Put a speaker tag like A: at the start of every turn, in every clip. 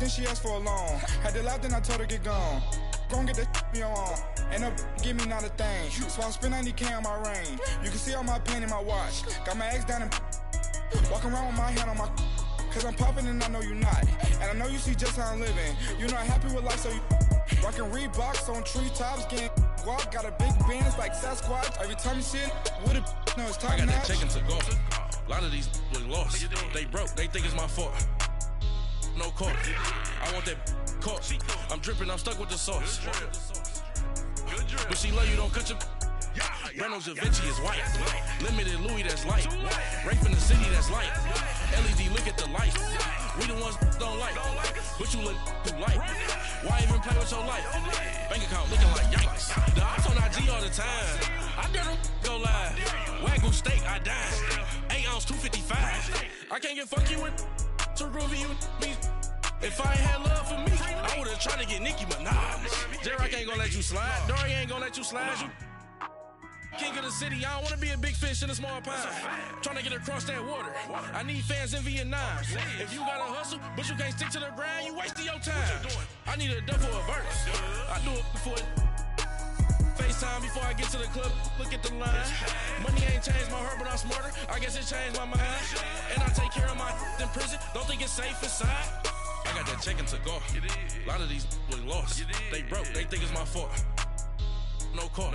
A: then she asked for a loan. Had to laugh, then I told her get gone. Gon' get that me on. And up, give me not a thing. So I spend 90K on my range. You can see all my pain in my watch. Got my ex down and walking around with my hand on my. Cause I'm popping and I know you not. And I know you see just how I'm living. You're not happy with life, so you rockin' Reeboks on treetops, getting walk. Got a big Benz like Sasquatch. Every time you see it, with a no, it's top
B: I got
A: notch.
B: that chicken to go. A lot of these look lost. They broke, they think it's my fault. No cost. I want that caught. I'm dripping, I'm stuck with the sauce. But she love you, don't cut your. Reynolds Da Vinci is white. Limited Louis, that's light. Rape in the city, that's light. LED, look at the light. We the ones don't like. But you look too light. Why even play with your life? Bank account looking like yikes. The ops on IG all the time. I dare them go live. Wagyu steak, I dine. 8 ounce, 255. I can't get funky with too groovy you me. If I ain't had love for me, I would've tried to get Nicki Minaj. J-Rock ain't gonna let you slide. Dory ain't gonna let you slide. You king of the city, I don't wanna be a big fish in a small pond. Trying to get across that water. I need fans in Vietnam. If you gotta hustle, but you can't stick to the grind, you wasting your time. I need a double a verse. I do it before FaceTime before I get to the club. Look at the line. Money ain't changed my heart, but I'm smarter. I guess it changed my mind. And I take care of my in prison. Don't think it's safe inside. I got that chicken to go. A lot of these look lost. They broke, they think it's my fault. No call.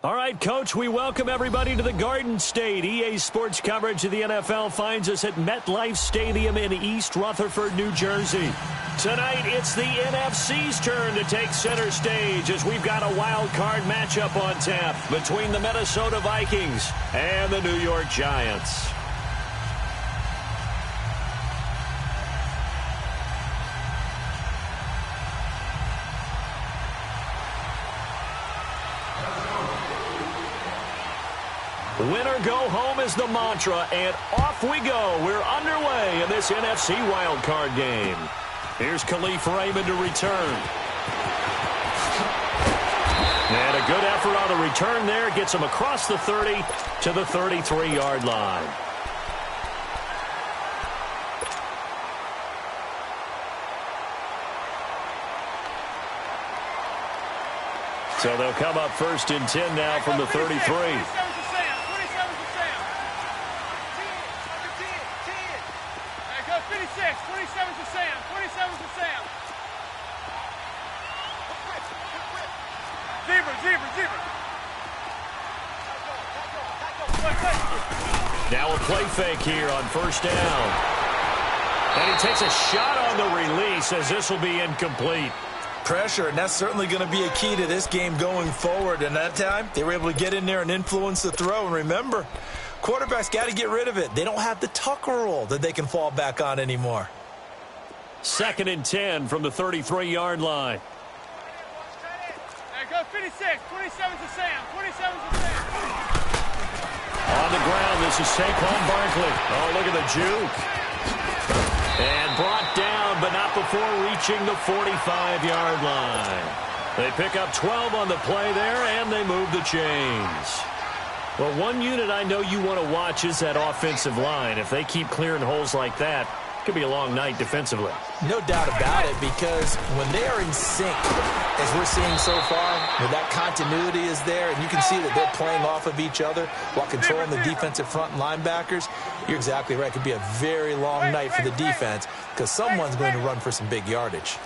C: All right, Coach, we welcome everybody to the Garden State. EA Sports coverage of the NFL finds us at MetLife Stadium in East Rutherford, New Jersey. Tonight, it's the NFC's turn to take center stage as we've got a wild card matchup on tap between the Minnesota Vikings and the New York Giants. Winner go home is the mantra, and off we go. We're underway in this NFC wildcard game. Here's Khalif Raymond to return. And a good effort on the return there. Gets him across the 30 to the 33-yard line. So they'll come up first and 10 now from the 33. Now a play fake here on first down. And he takes a shot on the release as this will be incomplete.
D: Pressure, and that's certainly going to be a key to this game going forward. And that time, they were able to get in there and influence the throw. And remember, quarterbacks got to get rid of it. They don't have the Tucker rule that they can fall back on anymore.
C: 2nd and 10 from the 33-yard line.
E: There goes 56. 27's to Sam. 27's to Sam.
C: On the ground, this is Saquon Barkley. Oh, look at the juke. And brought down, but not before reaching the 45-yard line. They pick up 12 on the play there, and they move the chains. Well, one unit I know you want to watch is that offensive line. If they keep clearing holes like that, it could be a long night defensively.
D: No doubt about it, because when they are in sync, as we're seeing so far, where that continuity is there, and you can see that they're playing off of each other while controlling the defensive front and linebackers, you're exactly right. It could be a very long night for the defense because someone's going to run for some big yardage.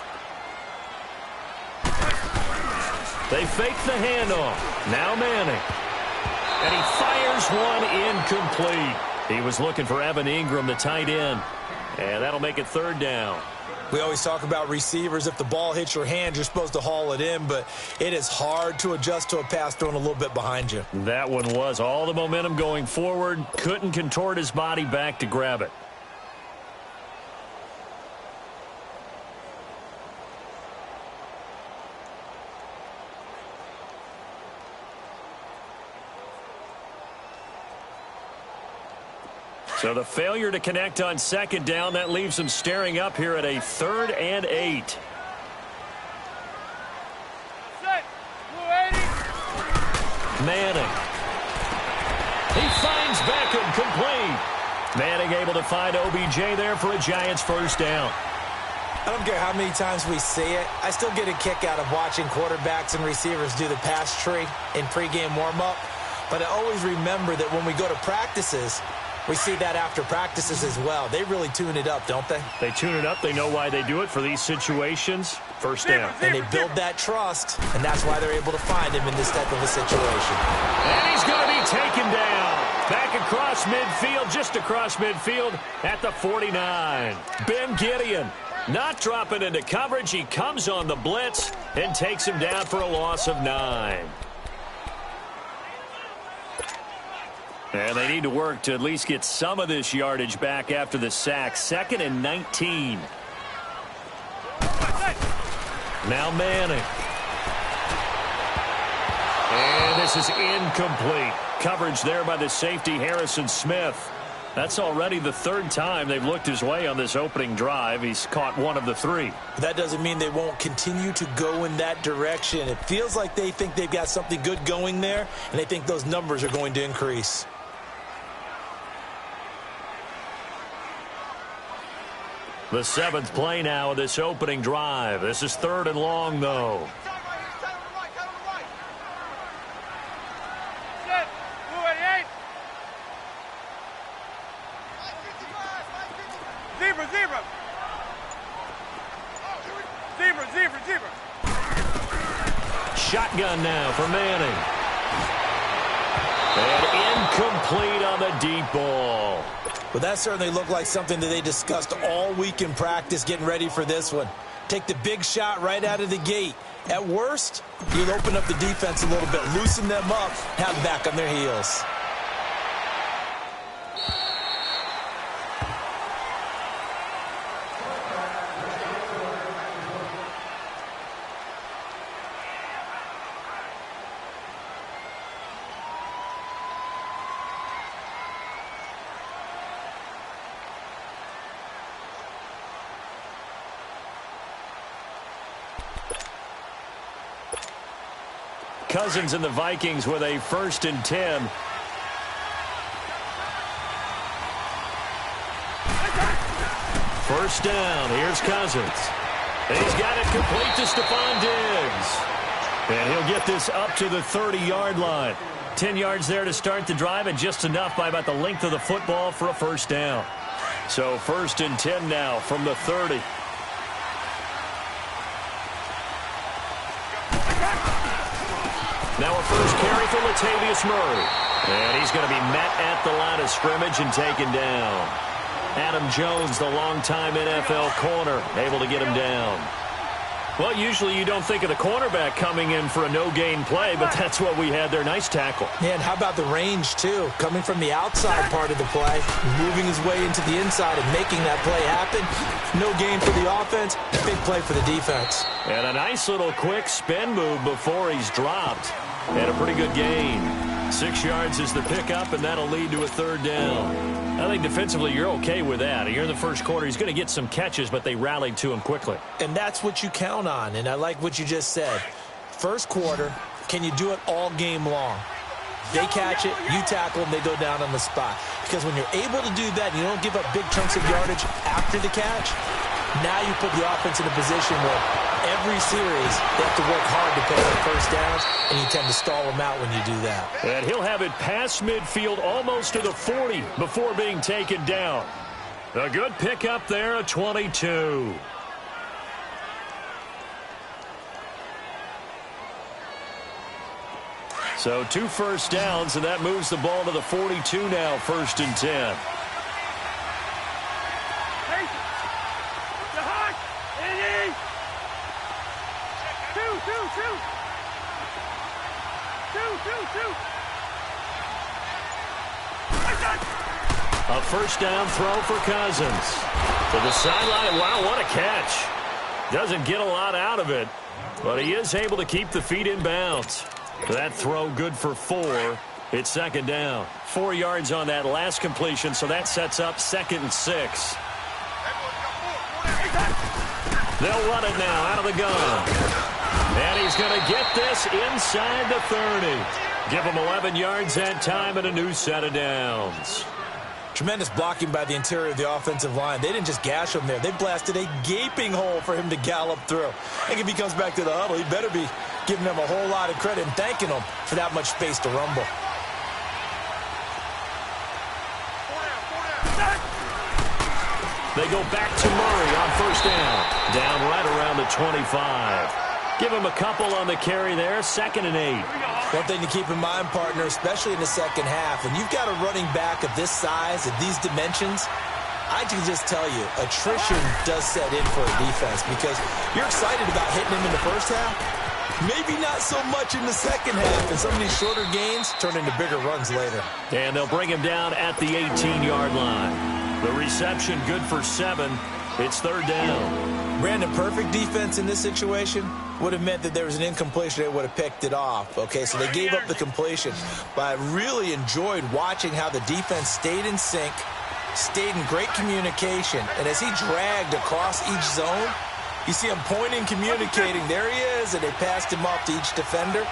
C: They fake the handoff. Now Manning. And he fires one incomplete. He was looking for Evan Ingram, the tight end. And that'll make it 3rd down.
D: We always talk about receivers. If the ball hits your hand, you're supposed to haul it in, but it is hard to adjust to a pass thrown a little bit behind you.
C: That one was all the momentum going forward. Couldn't contort his body back to grab it. So the failure to connect on 2nd down, that leaves him staring up here at a 3rd and 8. Manning. He finds Beckham complete. Manning able to find OBJ there for a Giants 1st down.
D: I don't care how many times we see it. I still get a kick out of watching quarterbacks and receivers do the pass tree in pregame warm-up. But I always remember that when we go to practices, we see that after practices as well. They really tune it up, don't they?
C: They tune it up. They know why they do it for these situations. First down.
D: And they build that trust, and that's why they're able to find him in this type of a situation.
C: And he's going to be taken down. Back across midfield, just across midfield at the 49. Ben Gideon not dropping into coverage. He comes on the blitz and takes him down for a loss of 9. And they need to work to at least get some of this yardage back after the sack. 2nd and 19. Now Manning. And this is incomplete. Coverage there by the safety, Harrison Smith. That's already the 3rd time they've looked his way on this opening drive. He's caught 1 of the 3.
D: That doesn't mean they won't continue to go in that direction. It feels like they think they've got something good going there, and they think those numbers are going to increase.
C: The 7th play now of this opening drive. This is 3rd and long, though.
E: Zebra.
C: Shotgun now for Manning. And incomplete on the deep ball.
D: Well, that certainly looked like something that they discussed all week in practice getting ready for this one. Take the big shot right out of the gate. At worst, you'll open up the defense a little bit, loosen them up, have them back on their heels.
C: Cousins and the Vikings with a 1st and 10. First down. Here's Cousins. And he's got it complete to Stephon Diggs. And he'll get this up to the 30-yard line. 10 yards there to start the drive, and just enough by about the length of the football for a first down. So 1st and 10 now from the 30. Now a first carry for Latavius Murray. And he's going to be met at the line of scrimmage and taken down. Adam Jones, the longtime NFL corner, able to get him down. Well, usually you don't think of the cornerback coming in for a no-gain play, but that's what we had there. Nice tackle.
D: Yeah, and how about the range, too? Coming from the outside part of the play, moving his way into the inside and making that play happen. No gain for the offense, big play for the defense.
C: And a nice little quick spin move before he's dropped. And a pretty good gain. 6 yards is the pickup, and that'll lead to a 3rd down. I think defensively you're okay with that. Here in the first quarter, he's going to get some catches, but they rallied to him quickly.
D: And that's what you count on, and I like what you just said. First quarter, can you do it all game long? They catch it, you tackle them, they go down on the spot. Because when you're able to do that, you don't give up big chunks of yardage after the catch, now you put the offense in a position where every series they have to work hard to pick up first downs, and you tend to stall them out when you do that.
C: And he'll have it past midfield almost to the 40 before being taken down. A good pickup there at 22. So 2 first downs, and that moves the ball to the 42 now, 1st and 10. A first down throw for Cousins. To the sideline. Wow, what a catch. Doesn't get a lot out of it, but he is able to keep the feet in bounds. That throw good for 4. It's 2nd down. 4 yards on that last completion, so that sets up 2nd and 6. They'll run it now out of the gun. And he's going to get this inside the 30. Give him 11 yards that time and a new set of downs.
D: Tremendous blocking by the interior of the offensive line. They didn't just gash him there. They blasted a gaping hole for him to gallop through. I think if he comes back to the huddle, he better be giving them a whole lot of credit and thanking them for that much space to rumble.
C: They go back to Murray on first down. Down right around the 25. Give him a couple on the carry there, 2nd and 8.
D: One thing to keep in mind, partner, especially in the second half, when you've got a running back of this size, of these dimensions, I can just tell you, attrition does set in for a defense because you're excited about hitting him in the first half. Maybe not so much in the second half, and some of these shorter gains turn into bigger runs later.
C: And they'll bring him down at the 18-yard line. The reception good for 7. It's 3rd down.
D: Brandon, perfect defense in this situation would have meant that there was an incompletion. They would have picked it off. Okay, so they gave up the completion. But I really enjoyed watching how the defense stayed in sync, stayed in great communication. And as he dragged across each zone, you see him pointing, communicating. There he is, and they passed him off to each defender.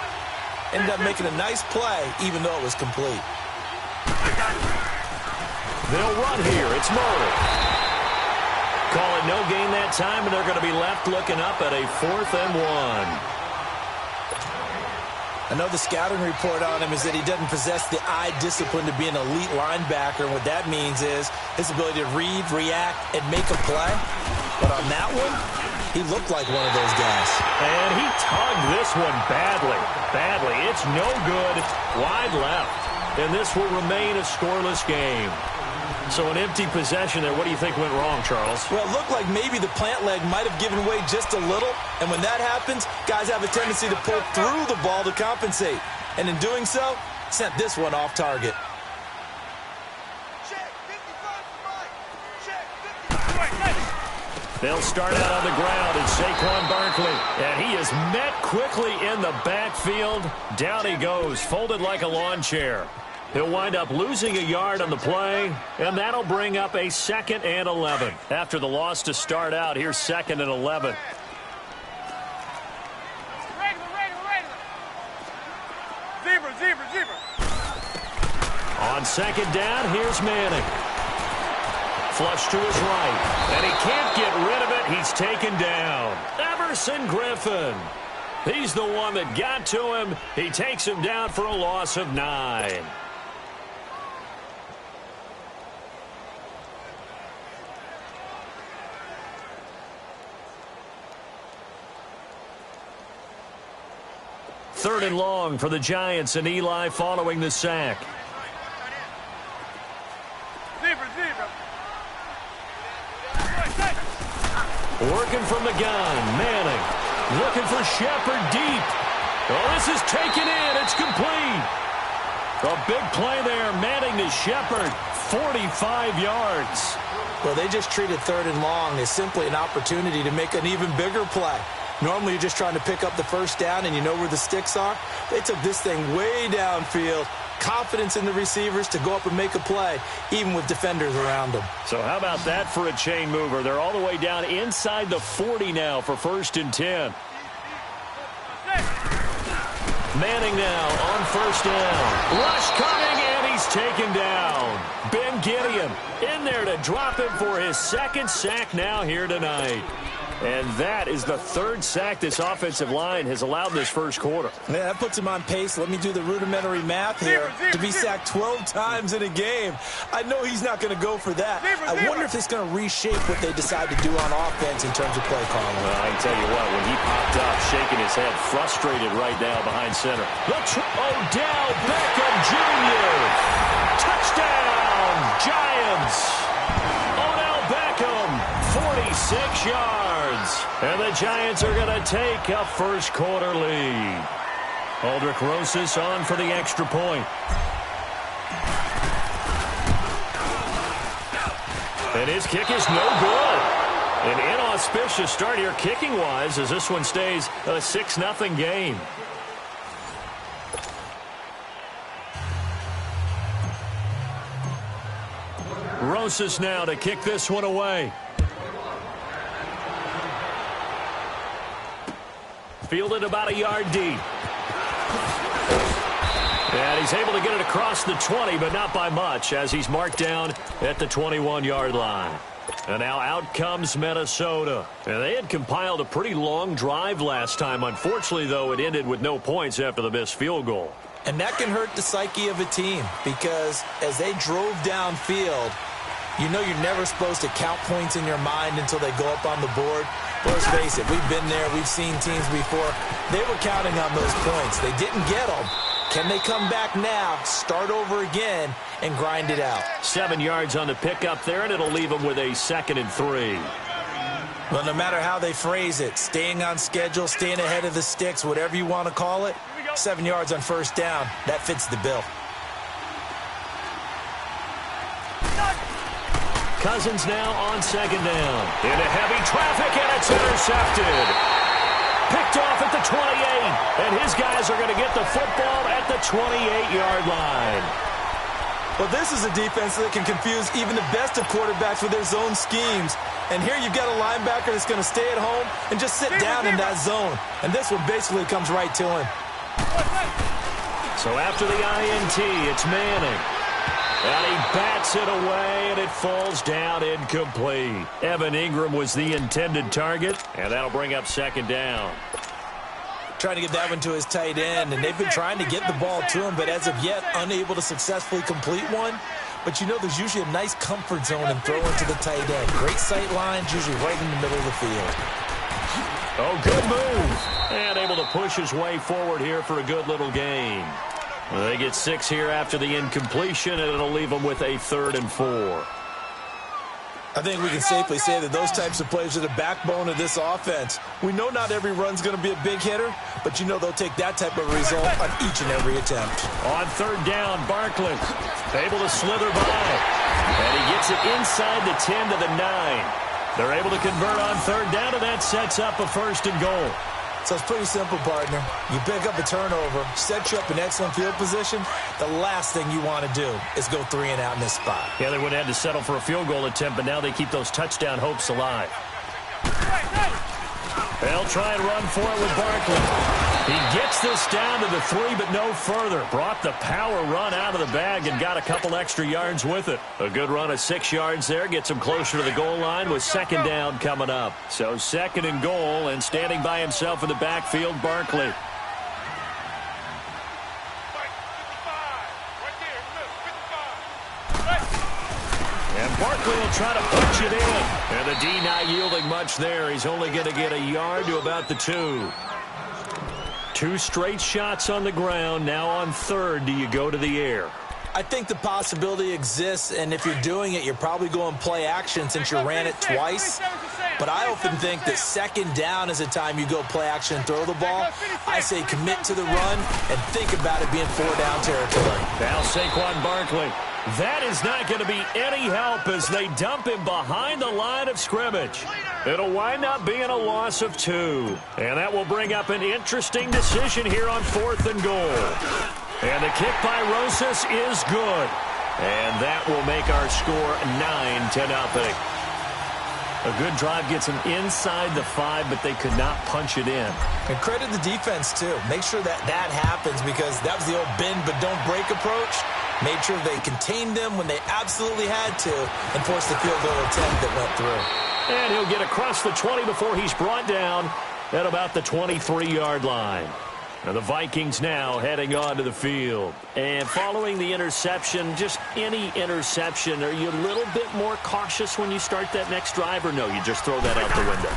D: Ended up making a nice play, even though it was complete.
C: They'll run here. It's Murray. Call it no gain that time, and they're going to be left looking up at a 4th and 1.
D: I know the scouting report on him is that he doesn't possess the eye discipline to be an elite linebacker, and what that means is his ability to read, react, and make a play. But on that one, he looked like one of those guys.
C: And he tugged this one badly. It's no good. Wide left. And this will remain a scoreless game. So an empty possession there. What do you think went wrong, Charles?
D: Well, it looked like maybe the plant leg might have given way just a little. And when that happens, guys have a tendency to pull through the ball to compensate. And in doing so, sent this one off target.
C: They'll start out on the ground, and Saquon Barkley. And he is met quickly in the backfield. Down he goes, folded like a lawn chair. He'll wind up losing a yard on the play, and that'll bring up a 2nd and 11. After the loss to start out, here's 2nd and 11.
E: Zebra.
C: On 2nd down, here's Manning. Flush to his right, and he can't get rid of it. He's taken down. Everson Griffin. He's the one that got to him. He takes him down for a loss of 9. Third and long for the Giants, and Eli following the sack.
E: Zebra.
C: Working from the gun, Manning. Looking for Shepard deep. Oh, this is taken in. It's complete. A big play there. Manning to Shepard. 45 yards.
D: Well, they just treated 3rd and long as simply an opportunity to make an even bigger play. Normally, you're just trying to pick up the first down and you know where the sticks are. They took this thing way downfield. Confidence in the receivers to go up and make a play, even with defenders around them.
C: So how about that for a chain mover? They're all the way down inside the 40 now for 1st and 10. Manning now on 1st down. Rush coming, and he's taken down. Ben Gideon in there to drop him for his 2nd sack now here tonight. And that is the 3rd sack this offensive line has allowed this first quarter.
D: Yeah, that puts him on pace. Let me do the rudimentary math here. To be sacked 12 times in a game, I know he's not going to go for that. I wonder if it's going to reshape what they decide to do on offense in terms of play calling.
C: Well, I can tell you what, when he popped up, shaking his head, frustrated right now behind center. Odell Beckham Jr. Touchdown, Giants. Odell Beckham, 46 yards. And the Giants are going to take a first quarter lead. Aldrich Rosas on for the extra point. And his kick is no good. An inauspicious start here kicking-wise as this one stays a 6-0 game. Rosas now to kick this one away. Fielded about a yard deep. And he's able to get it across the 20, but not by much, as he's marked down at the 21-yard line. And now out comes Minnesota. And they had compiled a pretty long drive last time. Unfortunately, though, it ended with no points after the missed field goal.
D: And that can hurt the psyche of a team, because as they drove downfield, you know you're never supposed to count points in your mind until they go up on the board. But let's face it, we've been there, we've seen teams before. They were counting on those points. They didn't get them. Can they come back now, start over again, and grind it out?
C: 7 yards on the pickup there, and it'll leave them with a 2nd and 3.
D: Well, no matter how they phrase it, staying on schedule, staying ahead of the sticks, whatever you want to call it, 7 yards on first down, that fits the bill.
C: Cousins now on 2nd down. Into heavy traffic, and it's intercepted. Picked off at the 28, and his guys are going to get the football at the 28-yard line.
D: Well, this is a defense that can confuse even the best of quarterbacks with their zone schemes. And here you've got a linebacker that's going to stay at home and just sit down in that zone. And this one basically comes right to him.
C: So after the INT, it's Manning. And he bats it away, and it falls down incomplete. Evan Ingram was the intended target, and that'll bring up 2nd down.
D: Trying to get that one to his tight end, and they've been trying to get the ball to him, but as of yet, unable to successfully complete one. But you know there's usually a nice comfort zone in throwing to the tight end. Great sight lines, usually right in the middle of the field.
C: Oh, good move. And able to push his way forward here for a good little gain. Well, they get 6 here after the incompletion, and it'll leave them with a 3rd and 4.
D: I think we can safely say that those types of plays are the backbone of this offense. We know not every run's going to be a big hitter, but you know they'll take that type of result on each and every attempt.
C: On 3rd down, Barkley able to slither by, and he gets it inside the 10 to the 9. They're able to convert on 3rd down, and that sets up a 1st and goal.
D: So it's pretty simple, partner. You pick up a turnover, set you up in excellent field position. The last thing you want to do is go 3 and out in this spot.
C: Yeah, they would have had to settle for a field goal attempt, but now they keep those touchdown hopes alive. They'll try and run for it with Barkley. He gets this down to the 3, but no further. Brought the power run out of the bag and got a couple extra yards with it. A good run of 6 yards there gets him closer to the goal line with 2nd down coming up. So 2nd and goal, and standing by himself in the backfield, Barkley. And Barkley will try to punch it in. And the D not yielding much there. He's only going to get a yard to about the 2. 2 straight shots on the ground. Now on 3rd, do you go to the air?
D: I think the possibility exists, and if you're doing it, you're probably going play action since you ran it twice. But I often think that 2nd down is the time you go play action and throw the ball. I say commit to the run and think about it being 4-down territory.
C: Now Saquon Barkley. That is not going to be any help as they dump him behind the line of scrimmage. It'll wind up being a loss of 2. And that will bring up an interesting decision here on 4th and goal. And the kick by Rosas is good. And that will make our score 9-0. A good drive gets them inside the 5, but they could not punch it in.
D: And credit the defense, too. Make sure that that happens, because that was the old bend but don't break approach. Made sure they contained them when they absolutely had to and forced the field goal attempt that went through.
C: And he'll get across the 20 before he's brought down at about the 23-yard line. And the Vikings now heading onto the field. And following the interception, just any interception, are you a little bit more cautious when you start that next drive, or no, you just throw that out the window?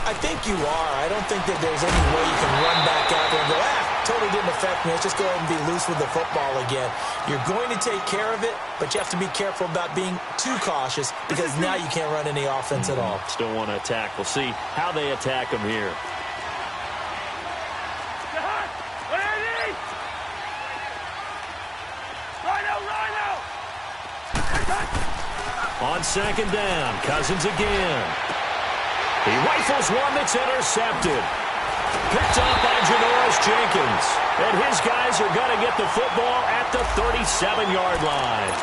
D: I think you are. I don't think that there's any way you can run back out there and go, totally didn't affect me. Let's just go ahead and be loose with the football again. You're going to take care of it, but you have to be careful about being too cautious, because now you can't run any offense at all.
C: Still want to attack. We'll see how they attack them here. On 2nd down, Cousins again. He rifles one that's intercepted. Picked up by Janoris Jenkins. And his guys are going to get the football at the 37-yard line.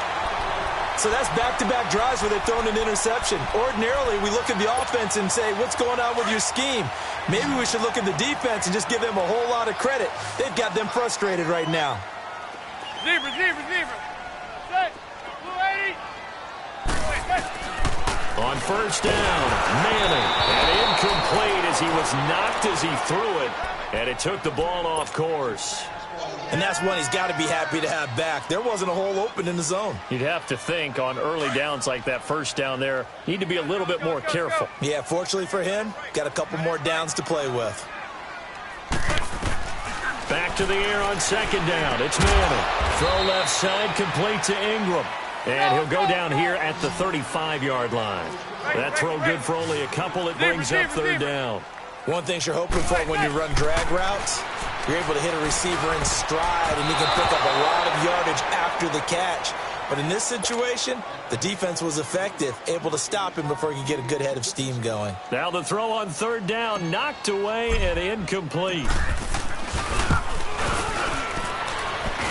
D: So that's back-to-back drives where they're throwing an interception. Ordinarily, we look at the offense and say, what's going on with your scheme? Maybe we should look at the defense and just give them a whole lot of credit. They've got them frustrated right now.
E: Receiver. Set. Blue 80.
C: On first down, Manning, and incomplete as he was knocked as he threw it, and it took the ball off course.
D: And that's one he's got to be happy to have back. There wasn't a hole open in the zone.
C: You'd have to think on early downs like that first down there, need to be a little bit more careful.
D: Yeah, fortunately for him, got a couple more downs to play with.
C: Back to the air on second down. It's Manning. Throw left side, complete to Ingram. And he'll go down here at the 35-yard line. That throw good for only a couple. It brings up third down.
D: One thing you're hoping for when you run drag routes, you're able to hit a receiver in stride, and you can pick up a lot of yardage after the catch. But in this situation, the defense was effective, able to stop him before he could get a good head of steam going.
C: Now the throw on third down, knocked away and incomplete.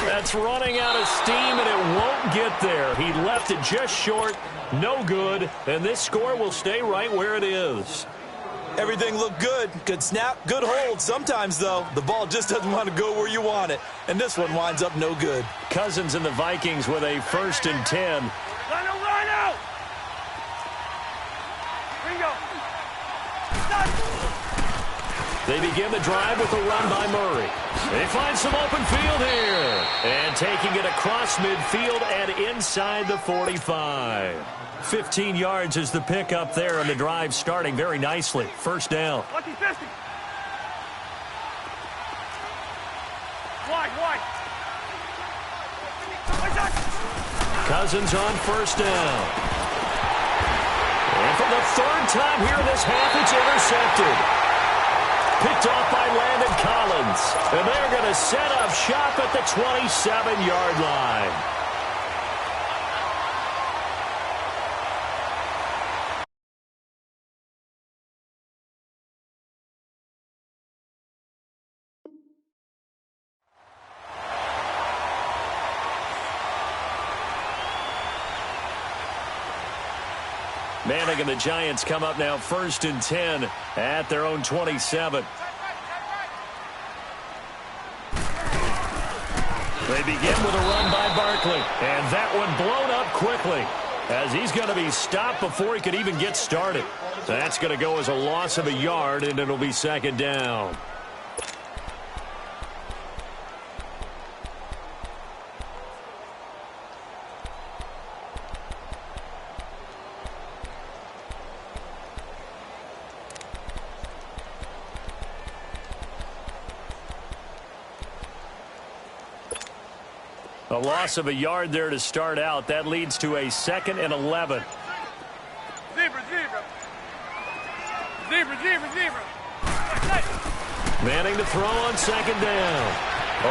C: That's running out of steam, and it won't get there. He left it just short, no good, and this score will stay right where it is.
D: Everything looked good. Good snap, good hold. Sometimes, though, the ball just doesn't want to go where you want it, and this one winds up no good.
C: Cousins and the Vikings with a 1st and 10.
E: Rhino! Bingo!
C: They begin the drive with a run by Murray. They find some open field here. And taking it across midfield and inside the 45. 15 yards is the pickup there, and the drive starting very nicely. First down.
E: Lucky 50. Wide.
C: Cousins on first down. And for the third time here in this half, it's intercepted. Picked off by Landon Collins. And they're going to set up shop at the 27-yard line. Manning and the Giants come up now 1st and 10 at their own 27. They begin with a run by Barkley, and that one blown up quickly as he's going to be stopped before he could even get started. That's going to go as a loss of a yard, and it'll be second down. A loss of a yard there to start out. That leads to a 2nd and 11.
E: Zebra.
C: Manning to throw on second down.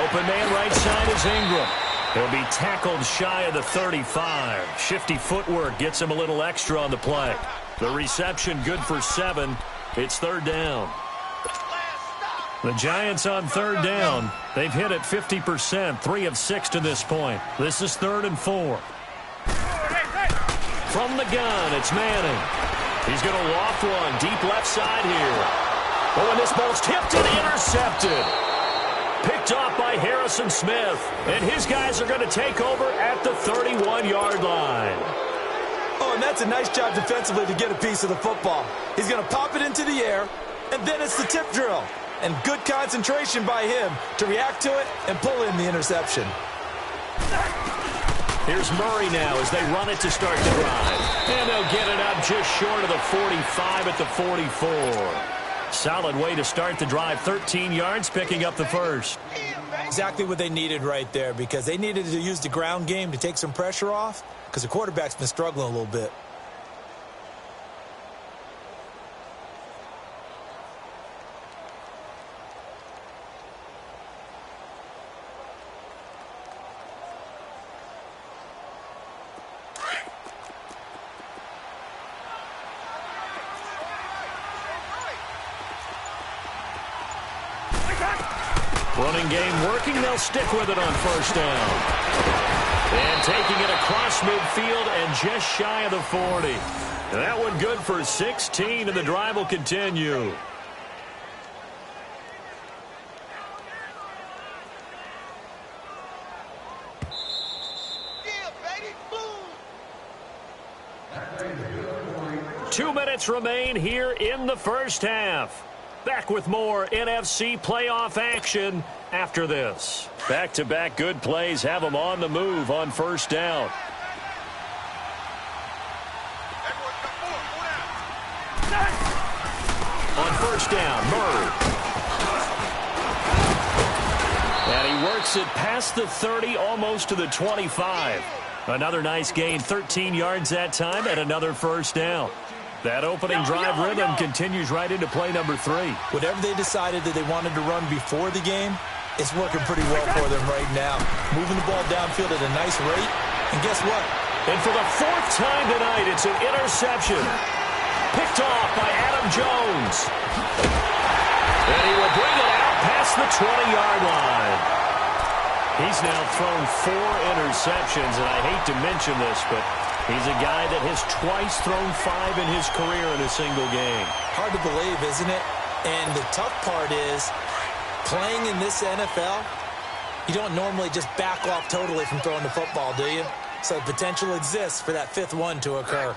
C: Open man right side is Ingram. He'll be tackled shy of the 35. Shifty footwork gets him a little extra on the play. The reception good for 7. It's third down. The Giants on third down. They've hit it 50%, 3 of 6 to this point. This is 3rd and 4. From the gun, it's Manning. He's going to loft one deep left side here. Oh, and this ball's tipped and intercepted. Picked off by Harrison Smith. And his guys are going to take over at the 31-yard line.
D: Oh, and that's a nice job defensively to get a piece of the football. He's going to pop it into the air, and then it's the tip drill. And good concentration by him to react to it and pull in the interception.
C: Here's Murray now as they run it to start the drive. And they'll get it up just short of the 45 at the 44. Solid way to start the drive. 13 yards, picking up the first.
D: Exactly what they needed right there, because they needed to use the ground game to take some pressure off, because the quarterback's been struggling a little bit.
C: Running game working. They'll stick with it on first down. And taking it across midfield and just shy of the 40. That one good for 16, and the drive will continue. minutes remain here in the first half. Back with more NFC playoff action after this. Back-to-back good plays have them on the move on first down. On first down, Murray. And he works it past the 30, almost to the 25. Another nice gain, 13 yards that time, and another first down. That opening drive rhythm continues right into play number 3.
D: Whatever they decided that they wanted to run before the game, it's working pretty well for them right now. Moving the ball downfield at a nice rate. And guess what?
C: And for the 4th time tonight, it's an interception. Picked off by Adam Jones. And he will bring it out past the 20-yard line. He's now thrown 4 interceptions, and I hate to mention this, but he's a guy that has twice thrown 5 in his career in a single game.
D: Hard to believe, isn't it? And the tough part is, playing in this NFL, you don't normally just back off totally from throwing the football, do you? So the potential exists for that 5th one to occur.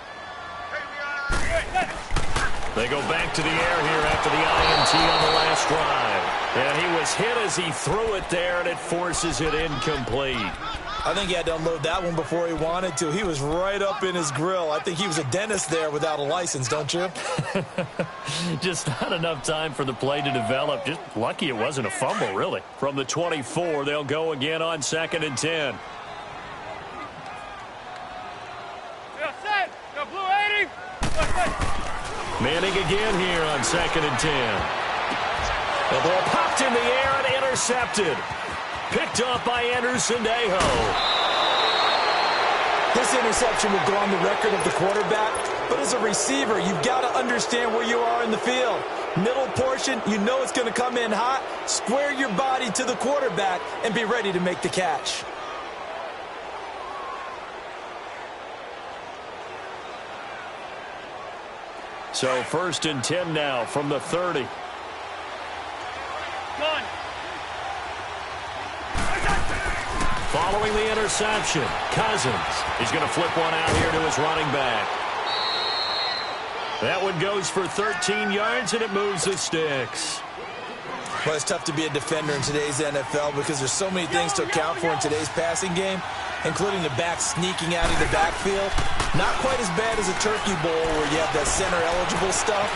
C: They go back to the air here after the INT on the last drive. And he was hit as he threw it there, and it forces it incomplete.
D: I think he had to unload that one before he wanted to. He was right up in his grill. I think he was a dentist there without a license, don't you?
C: Just not enough time for the play to develop. Just lucky it wasn't a fumble, really. From the 24, they'll go again on 2nd and 10. Manning again here on 2nd and 10. The ball popped in the air and intercepted. Picked off by Anderson-Dejo.
D: This interception will go on the record of the quarterback, but as a receiver, you've got to understand where you are in the field. Middle portion, you know it's going to come in hot. Square your body to the quarterback and be ready to make the catch.
C: So 1st and 10 now from the 30. Following the interception, Cousins is going to flip one out here to his running back. That one goes for 13 yards, and it moves the sticks.
D: Well, it's tough to be a defender in today's NFL because there's so many things to account for in today's passing game, including the back sneaking out of the backfield. Not quite as bad as a turkey bowl where you have that center-eligible stuff,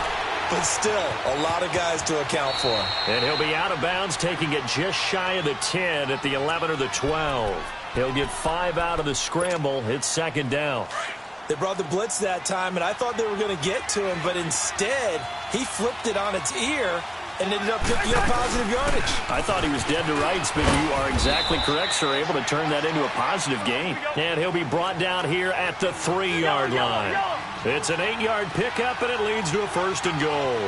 D: but still a lot of guys to account for.
C: And he'll be out of bounds, taking it just shy of the 10 at the 11 or the 12. He'll get 5 out of the scramble. It's 2nd down.
D: They brought the blitz that time, and I thought they were going to get to him, but instead he flipped it on its ear and ended up picking up positive yardage.
C: I thought he was dead to rights, but you are exactly correct, sir. Able to turn that into a positive gain. And he'll be brought down here at the 3-yard line. It's an 8-yard pickup, and it leads to a 1st and goal.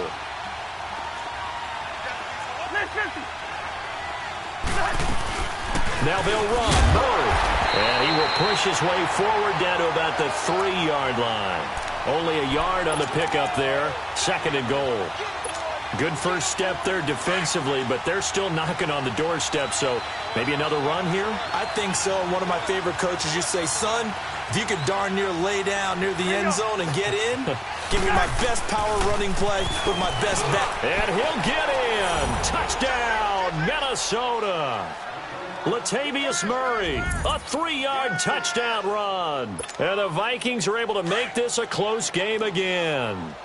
C: Now they'll run. Murray. And he will push his way forward down to about the 3-yard line. Only a yard on the pickup there. 2nd and goal. Good first step there defensively, but they're still knocking on the doorstep, so maybe another run here?
D: I think so. One of my favorite coaches used to say, son, if you could darn near lay down near the end zone and get in, give me my best power running play with my best back.
C: And he'll get in. Touchdown, Minnesota. Latavius Murray, a 3-yard touchdown run. And the Vikings are able to make this a close game again.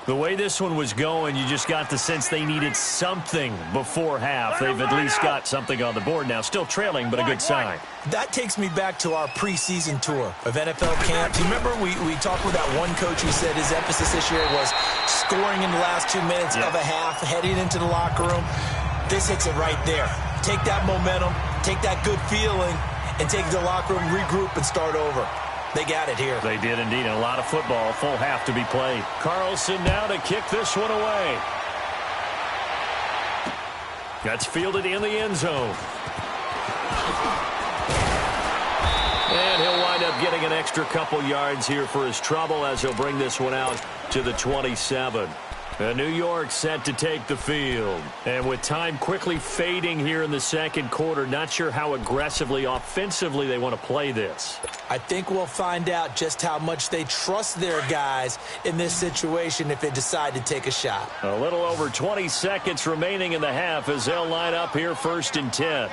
C: The way this one was going, you just got the sense they needed something before half. They've at least got something on the board now. Still trailing, but a good sign.
D: That takes me back to our preseason tour of NFL camps. You remember we talked with that one coach who said his emphasis this year was scoring in the last 2 minutes of a half, heading into the locker room. This hits it right there. Take that momentum, take that good feeling, and take it to the locker room, regroup, and start over. They got it here.
C: They did indeed. And a lot of football, full half to be played. Carlson now to kick this one away. That's fielded in the end zone. And he'll wind up getting an extra couple yards here for his trouble as he'll bring this one out to the 27. New York set to take the field. And with time quickly fading here in the second quarter, not sure how aggressively, offensively they want to play this.
D: I think we'll find out just how much they trust their guys in this situation if they decide to take a shot.
C: A little over 20 seconds remaining in the half as they'll line up here 1st and 10.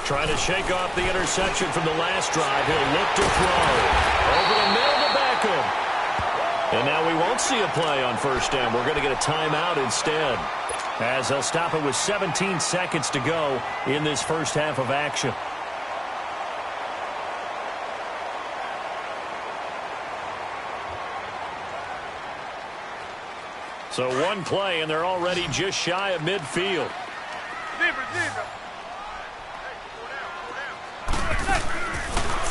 C: Trying to shake off the interception from the last drive. He'll look to throw. Over the middle to Beckham. And now we won't see a play on 1st down. We're going to get a timeout instead, as they'll stop it with 17 seconds to go in this first half of action. So one play, and they're already just shy of midfield.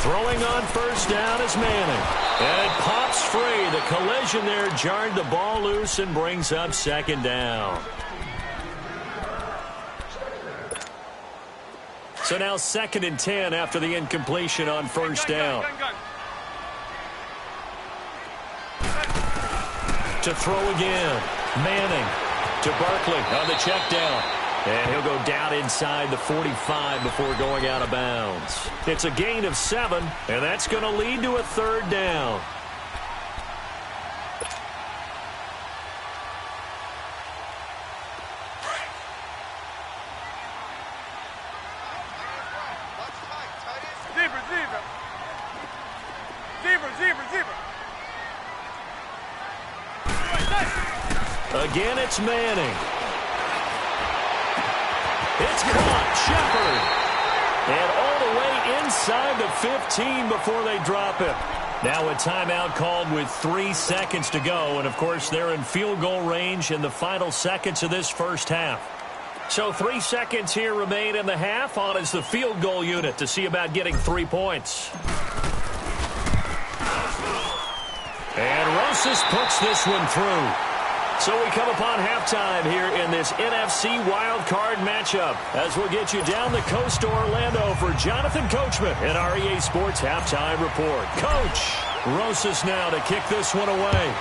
C: Throwing on 1st down is Manning. And it pops free. The collision there jarred the ball loose and brings up 2nd down. So now 2nd and 10 after the incompletion on 1st down. To throw again. Manning to Barkley on the check down. And he'll go down inside the 45 before going out of bounds. It's a gain of 7, and that's going to lead to a 3rd down. Again, it's Manning. It's caught. Shepard. And all the way inside the 15 before they drop it. Now a timeout called with 3 seconds to go. And, of course, they're in field goal range in the final seconds of this first half. So 3 seconds here remain in the half. On is the field goal unit to see about getting 3 points. And Rosas puts this one through. So we come upon halftime here in this NFC wildcard matchup as we'll get you down the coast to Orlando for Jonathan Coachman in our EA Sports Halftime Report. Coach, Rosas now to kick this one away.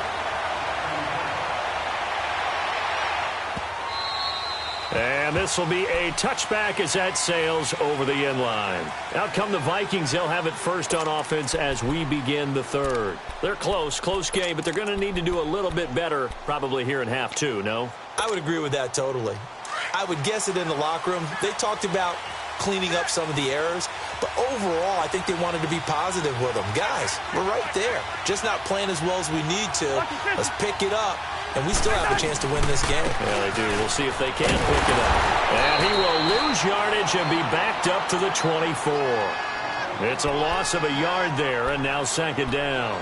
C: And this will be a touchback as that sails over the end line. Out come the Vikings. They'll have it first on offense as we begin the 3rd. They're close game, but they're going to need to do a little bit better probably here in half 2, no?
D: I would agree with that totally. I would guess it in the locker room. They talked about cleaning up some of the errors, but overall I think they wanted to be positive with them. Guys, we're right there. Just not playing as well as we need to. Let's pick it up. And we still have a chance to win this game.
C: Yeah, they do. We'll see if they can pick it up. And he will lose yardage and be backed up to the 24. It's a loss of a yard there, and now 2nd down.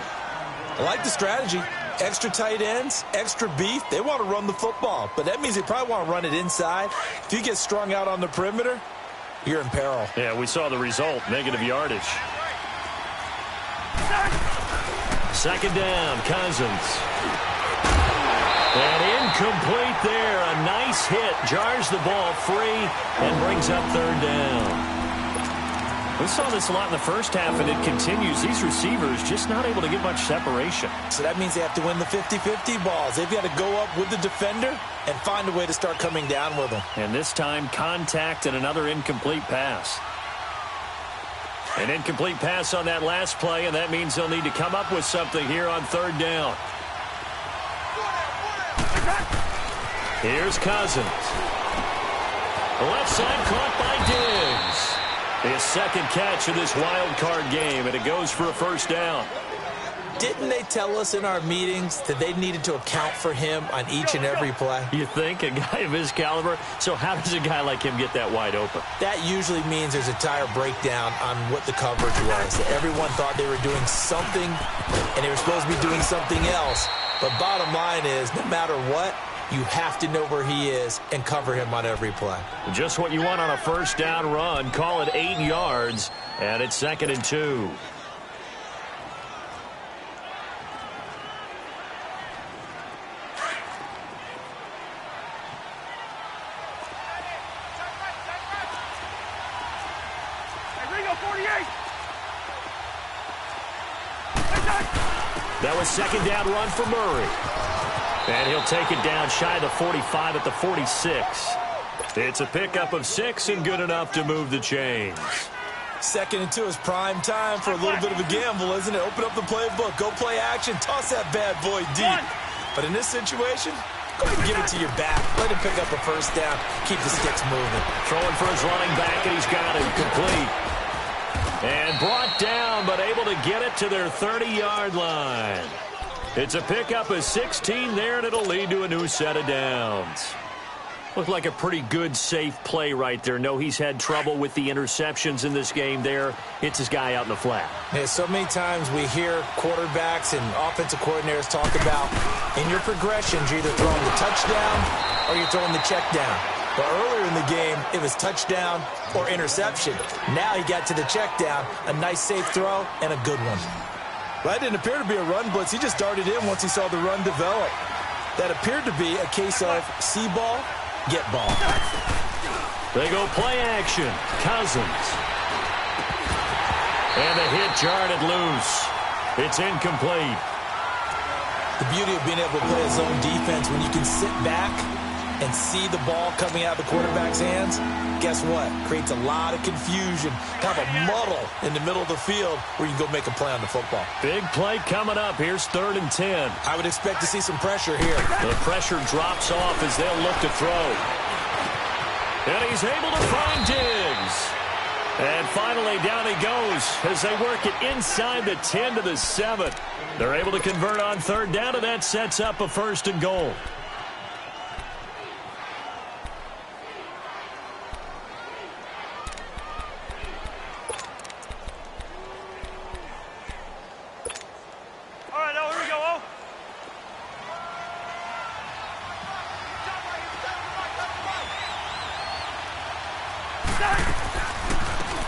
D: I like the strategy. Extra tight ends, extra beef. They want to run the football, but that means they probably want to run it inside. If you get strung out on the perimeter, you're in peril.
C: Yeah, we saw the result, negative yardage. 2nd down, Cousins. And incomplete there. A nice hit. Jars the ball free and brings up 3rd down. We saw this a lot in the first half, and it continues. These receivers just not able to get much separation.
D: So that means they have to win the 50-50 balls. They've got to go up with the defender and find a way to start coming down with them.
C: And this time, contact and another incomplete pass. An incomplete pass on that last play, and that means they'll need to come up with something here on 3rd down. Here's Cousins. Left side caught by Diggs. His 2nd catch of this wild card game, and it goes for a 1st down.
D: Didn't they tell us in our meetings that they needed to account for him on each and every play?
C: You think? A guy of his caliber? So how does a guy like him get that wide open?
D: That usually means there's a tire breakdown on what the coverage was. Everyone thought they were doing something, and they were supposed to be doing something else. But bottom line is, no matter what, you have to know where he is and cover him on every play.
C: Just what you want on a 1st down run. Call it 8 yards, and it's 2nd and 2. That a second down run for Murray. And he'll take it down shy of the 45 at the 46. It's a pickup of 6 and good enough to move the chains.
D: Second and 2 is prime time for a little bit of a gamble, isn't it? Open up the playbook, go play action, toss that bad boy deep. But in this situation, go ahead and give it to your back. Let him pick up a first down, keep the sticks moving.
C: Throwing for his running back, and he's got it complete. And brought down, but able to get it to their 30-yard line. It's a pickup of 16 there, and it'll lead to a new set of downs. Looked like a pretty good, safe play right there. No, he's had trouble with the interceptions in this game there. Hits his guy out in the flat.
D: Yeah, so many times we hear quarterbacks and offensive coordinators talk about in your progressions, you're either throwing the touchdown or you're throwing the check down. But earlier in the game, it was touchdown or interception. Now he got to the check down, a nice safe throw, and a good one. That didn't appear to be a run blitz. He just darted in once he saw the run develop. That appeared to be a case of see ball, get ball.
C: They go play action. Cousins. And the hit jarred it loose. It's incomplete.
D: The beauty of being able to play a zone defense when you can sit back and see the ball coming out of the quarterback's hands, guess what? Creates a lot of confusion, kind of a muddle in the middle of the field where you can go make a play on the football.
C: Big play coming up. Here's 3rd and 10.
D: I would expect to see some pressure here.
C: The pressure drops off as they'll look to throw. And he's able to find Diggs. And finally, down he goes as they work it inside the 10 to the 7. They're able to convert on 3rd down, and that sets up a 1st and goal.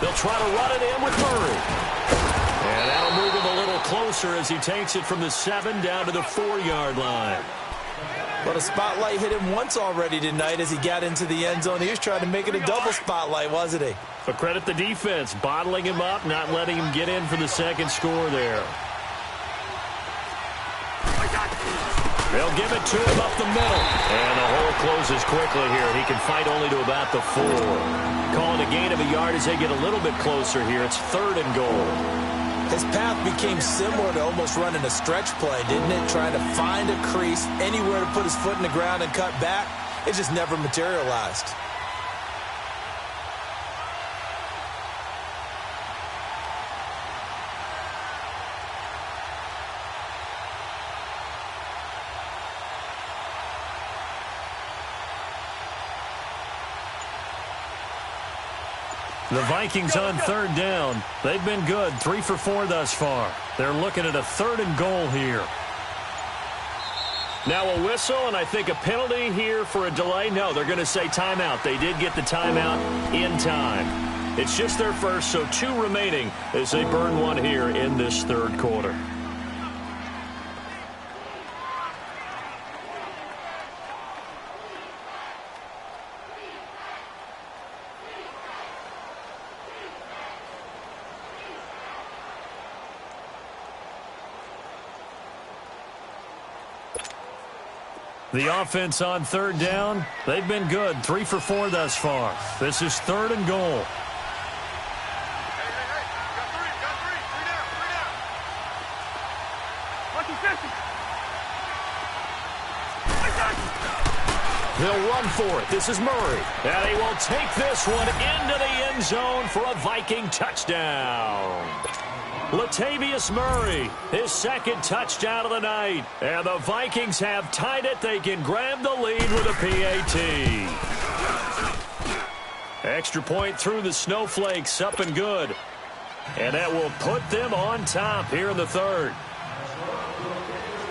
C: They'll try to run it in with Murray. And that'll move him a little closer as he takes it from the 7 down to the 4-yard line.
D: But a spotlight hit him once already tonight as he got into the end zone. He was trying to make it a double spotlight, wasn't he?
C: But credit the defense, bottling him up, not letting him get in for the second score there. They'll give it to him up the middle. And the hole closes quickly here. He can fight only to about the 4. Calling a gain of a yard as they get a little bit closer here. It's 3rd and goal.
D: His path became similar to almost running a stretch play, didn't it? Trying to find a crease, anywhere to put his foot in the ground and cut back. It just never materialized.
C: The Vikings on 3rd down. They've been good, 3 for 4 thus far. They're looking at a 3rd and goal here. Now a whistle, and I think a penalty here for a delay. No, they're going to say timeout. They did get the timeout in time. It's just their first, so 2 remaining as they burn one here in this 3rd quarter. The offense on 3rd down, they've been good, 3 for 4 thus far. This is 3rd and goal. They'll run for it. This is Murray. And he will take this one into the end zone for a Viking touchdown. Latavius Murray, his 2nd touchdown of the night. And the Vikings have tied it. They can grab the lead with a PAT. Extra point through the snowflakes, up and good. And that will put them on top here in the 3rd.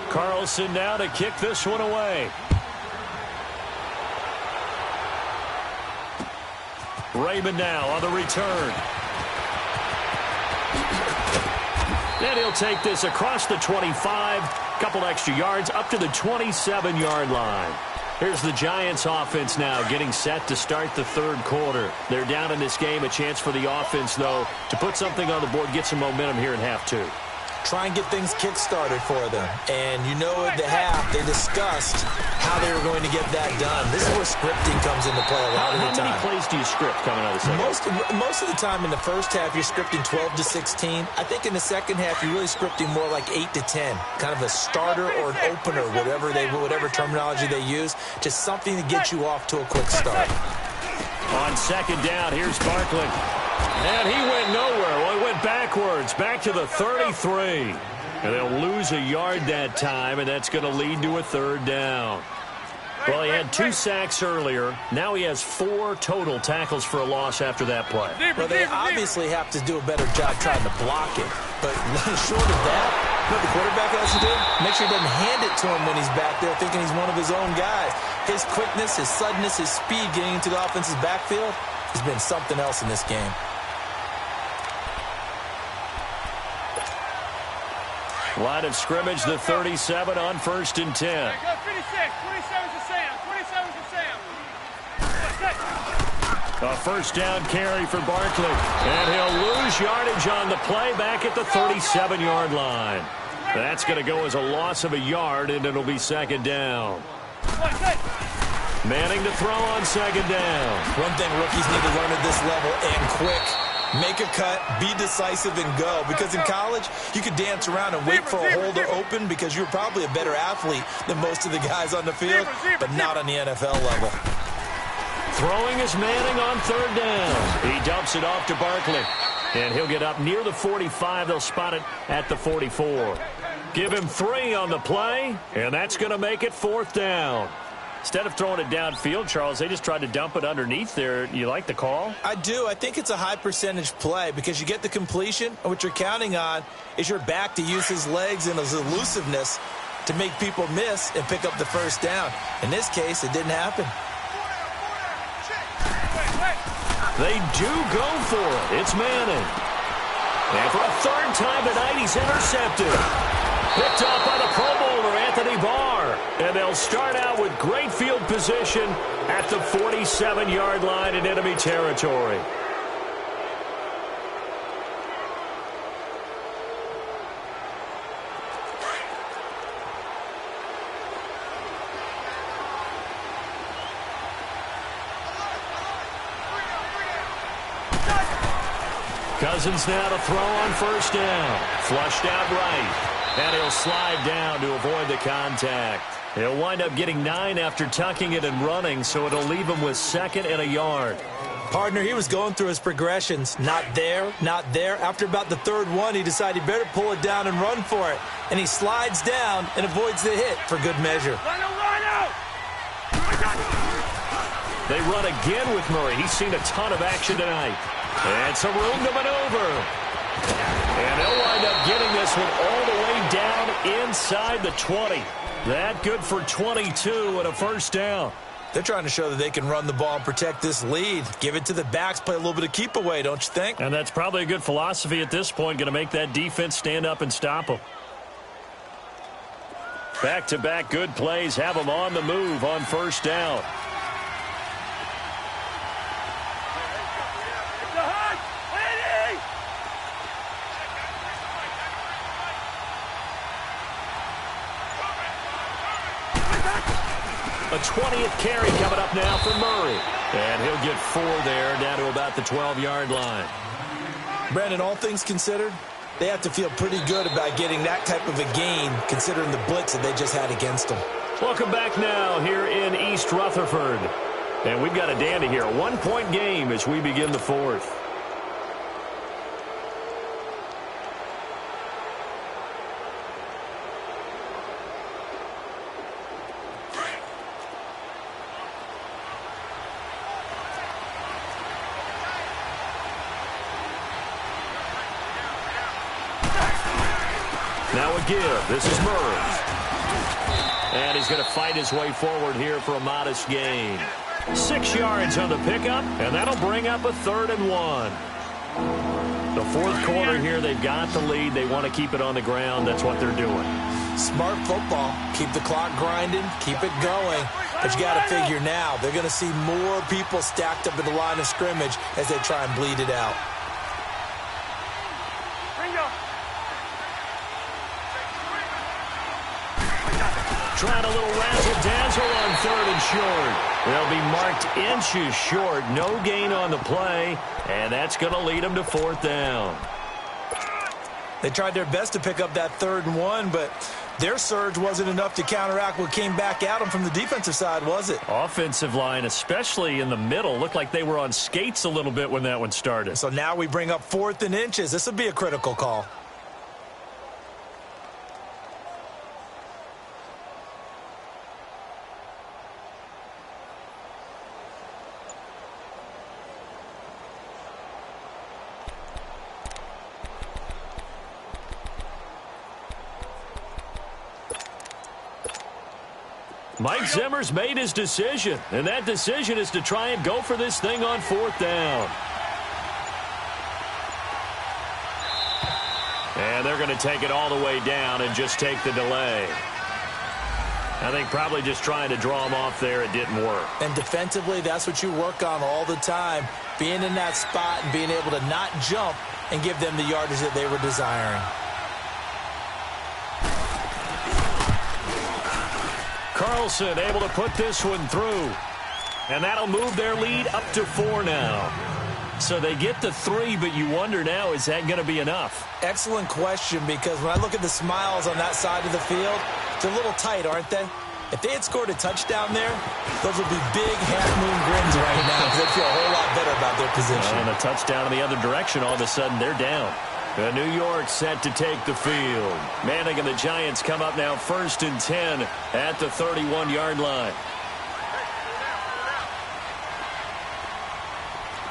C: Carlson now to kick this one away. Raymond now on the return. And he'll take this across the 25, couple extra yards, up to the 27-yard line. Here's the Giants offense now getting set to start the 3rd quarter. They're down in this game. A chance for the offense, though, to put something on the board, get some momentum here in half 2.
D: try and get things kick-started for them. And you know at the half, they discussed how they were going to get that done. This is where scripting comes into play a lot of the time.
C: How many plays do you script coming out of the second?
D: Most of the time in the first half, you're scripting 12 to 16. I think in the second half, you're really scripting more like 8 to 10. Kind of a starter or an opener, whatever terminology they use. Just something to get you off to a quick start.
C: On second down, here's Barkley. And he went nowhere. Well, he went backwards, back to the 33. And they'll lose a yard that time, and that's going to lead to a third down. Well, he had 2 sacks earlier. Now he has 4 total tackles for a loss after that play.
D: Well, they obviously have to do a better job trying to block it. But short of that, what the quarterback has to do, make sure he doesn't hand it to him when he's back there thinking he's one of his own guys. His quickness, his suddenness, his speed getting into the offense's backfield has been something else in this game.
C: Line of scrimmage, the 37 on 1st and 10.
E: Go 56. 27's the Sam. 27's the Sam.
C: A first down carry for Barkley. And he'll lose yardage on the play back at the 37-yard line. That's going to go as a loss of a yard, and it'll be second down. Manning to throw on second down.
D: One thing rookies need to learn at this level, and quick. Make a cut, be decisive, and go. Because in college, you could dance around and wait for a hole to open because you're probably a better athlete than most of the guys on the field, but not on the NFL level.
C: Throwing is Manning on third down. He dumps it off to Barkley. And he'll get up near the 45. They'll spot it at the 44. Give him 3 on the play, and that's going to make it fourth down. Instead of throwing it downfield, Charles, they just tried to dump it underneath there. You like the call?
D: I do. I think it's a high percentage play because you get the completion, and what you're counting on is your back to use his legs and his elusiveness to make people miss and pick up the first down. In this case, it didn't happen.
C: They do go for it. It's Manning. And for a third time tonight, he's intercepted. Picked up by the Pro Bowler, Anthony Barr. And they'll start out with great field position at the 47-yard line in enemy territory. Cousins now to throw on first down. Flushed out right. And he'll slide down to avoid the contact. He'll wind up getting 9 after tucking it and running, so it'll leave him with 2nd and a yard.
D: Partner, he was going through his progressions. Not there, not there. After about the third one, he decided he better pull it down and run for it. And he slides down and avoids the hit for good measure.
E: Line out!
C: They run again with Murray. He's seen a ton of action tonight. And some room to maneuver. And they'll wind up getting this one all the way down inside the 20. That good for 22 and a first down.
D: They're trying to show that they can run the ball and protect this lead. Give it to the backs, play a little bit of keep away, don't you think?
C: And that's probably a good philosophy at this point, going to make that defense stand up and stop them. Back-to-back good plays have them on the move on first down. A 20th carry coming up now for Murray. And he'll get 4 there, down to about the 12-yard line.
D: Brandon, all things considered, they have to feel pretty good about getting that type of a gain, considering the blitz that they just had against them.
C: Welcome back now here in East Rutherford. And we've got a dandy here. A 1-point game as we begin the fourth. Now a give. This is Murray. And he's going to fight his way forward here for a modest gain. 6 yards on the pickup, and that'll bring up a 3rd and 1. The fourth quarter here, they've got the lead. They want to keep it on the ground. That's what they're doing.
D: Smart football. Keep the clock grinding. Keep it going. But you got to figure now, they're going to see more people stacked up at the line of scrimmage as they try and bleed it out.
C: trying a little razzle-dazzle on 3rd and short. They'll be marked inches short. No gain on the play, and that's going to lead them to 4th down.
D: They tried their best to pick up that 3rd and 1, but their surge wasn't enough to counteract what came back at them from the defensive side, was it?
C: Offensive line, especially in the middle, looked like they were on skates a little bit when that one started.
D: So now we bring up 4th and inches. This would be a critical call.
C: Mike Zimmer's made his decision, and that decision is to try and go for this thing on 4th down. And they're going to take it all the way down and just take the delay. I think probably just trying to draw him off there, it didn't work.
D: And defensively, that's what you work on all the time, being in that spot and being able to not jump and give them the yardage that they were desiring.
C: Carlson able to put this one through. And that'll move their lead up to 4 now. So they get the 3, but you wonder now, is that going to be enough?
D: Excellent question, because when I look at the smiles on that side of the field, it's a little tight, aren't they? If they had scored a touchdown there, those would be big half-moon grins right now because they'd feel a whole lot better about their position.
C: And a touchdown in the other direction, all of a sudden they're down. New York set to take the field. Manning and the Giants come up now 1st and 10 at the 31-yard line.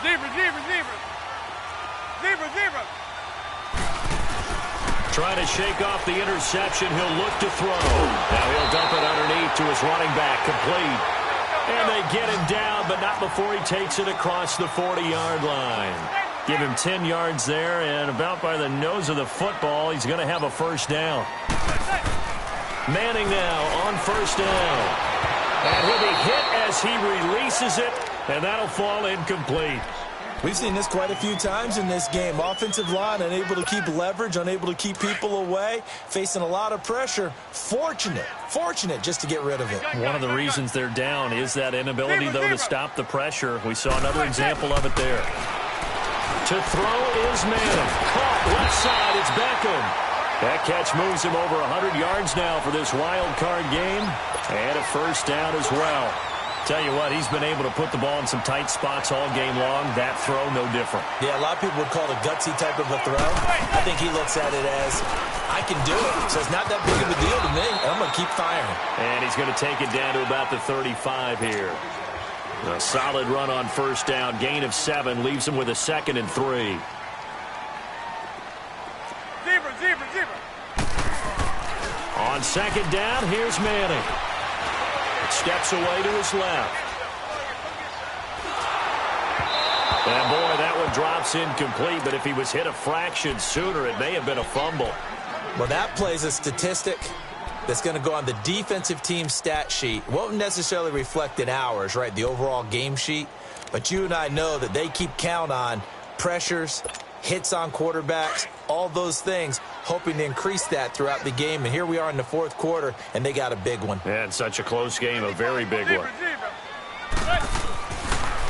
E: Zebra.
C: Trying to shake off the interception. He'll look to throw. Now he'll dump it underneath to his running back. Complete. And they get him down, but not before he takes it across the 40-yard line. Give him 10 yards there, and about by the nose of the football, he's going to have a 1st down. Manning now on 1st down. And he'll be hit as he releases it, and that'll fall incomplete.
D: We've seen this quite a few times in this game. Offensive line unable to keep leverage, unable to keep people away, facing a lot of pressure. Fortunate just to get rid of it.
C: One of the reasons they're down is that inability, though, to stop the pressure. We saw another example of it there. To throw is Manning. Caught left side, it's Beckham. That catch moves him over 100 yards now for this wild card game. And a 1st down as well. Tell you what, he's been able to put the ball in some tight spots all game long. That throw, no different.
D: Yeah, a lot of people would call it a gutsy type of a throw. I think he looks at it as, I can do it. So it's not that big of a deal to me. I'm going to keep firing.
C: And he's going to take it down to about the 35 here. A solid run on 1st down. Gain of 7 leaves him with a 2nd and 3.
E: Zebra.
C: On 2nd down, here's Manning. Steps away to his left. And boy, that one drops incomplete, but if he was hit a fraction sooner, it may have been a fumble.
D: Well, that plays a statistic that's going to go on the defensive team stat sheet. Won't necessarily reflect in ours, right, the overall game sheet. But you and I know that they keep count on pressures, hits on quarterbacks, all those things, hoping to increase that throughout the game. And here we are in the 4th quarter, and they got a big one.
C: And such a close game, a very big one.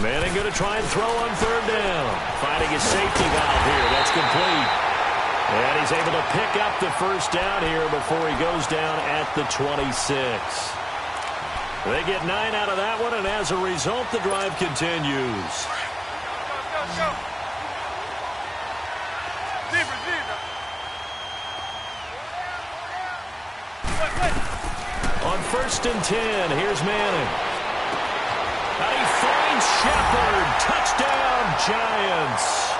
C: Manning going to try and throw on 3rd down. Finding his safety valve here. That's complete. And he's able to pick up the 1st down here before he goes down at the 26. They get 9 out of that one, and as a result, the drive continues.
E: Go. Zebra.
C: On 1st and 10, here's Manning. And he finds Shepard. Touchdown, Giants.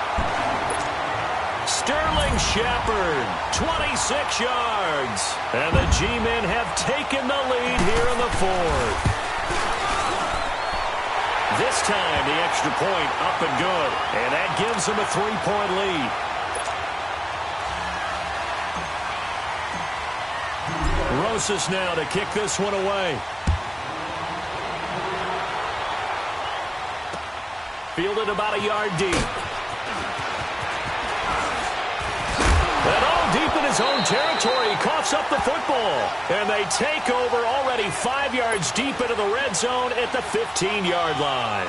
C: Sterling Shepard, 26 yards. And the G-men have taken the lead here in the 4th. This time, the extra point up and good. And that gives them a 3-point lead. Rosas now to kick this one away. Fielded about a yard deep. And all deep in his own territory. He coughs up the football. And they take over already. already 5 yards deep into the red zone at the 15-yard line.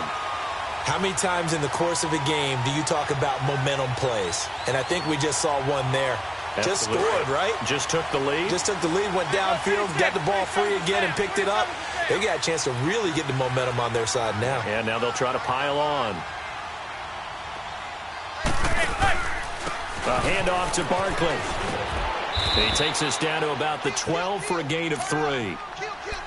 D: How many times in the course of a game do you talk about momentum plays? And I think we just saw one there.
C: Absolutely.
D: Just scored, right?
C: Just took the lead.
D: Just took the lead, went downfield, got the ball free again and picked it up. They got a chance to really get the momentum on their side now.
C: And now they'll try to pile on. A handoff to Barkley. He takes us down to about the 12 for a gain of 3.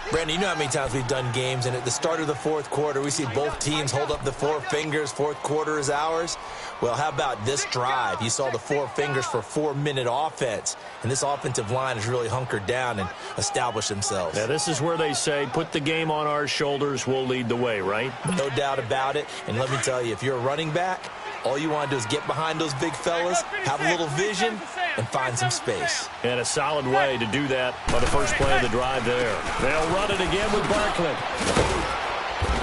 D: Brandon, you know how many times we've done games, and at the start of the fourth quarter, we see both teams hold up the 4 fingers, fourth quarter is ours. Well, how about this drive? You saw the 4 fingers for 4-minute offense, and this offensive line has really hunkered down and established themselves.
C: Now, this is where they say, put the game on our shoulders, we'll lead the way, right?
D: No doubt about it, and let me tell you, if you're a running back, all you want to do is get behind those big fellas, have a little vision, and find some space.
C: And a solid way to do that on the first play of the drive there. They'll run it again with Barkley.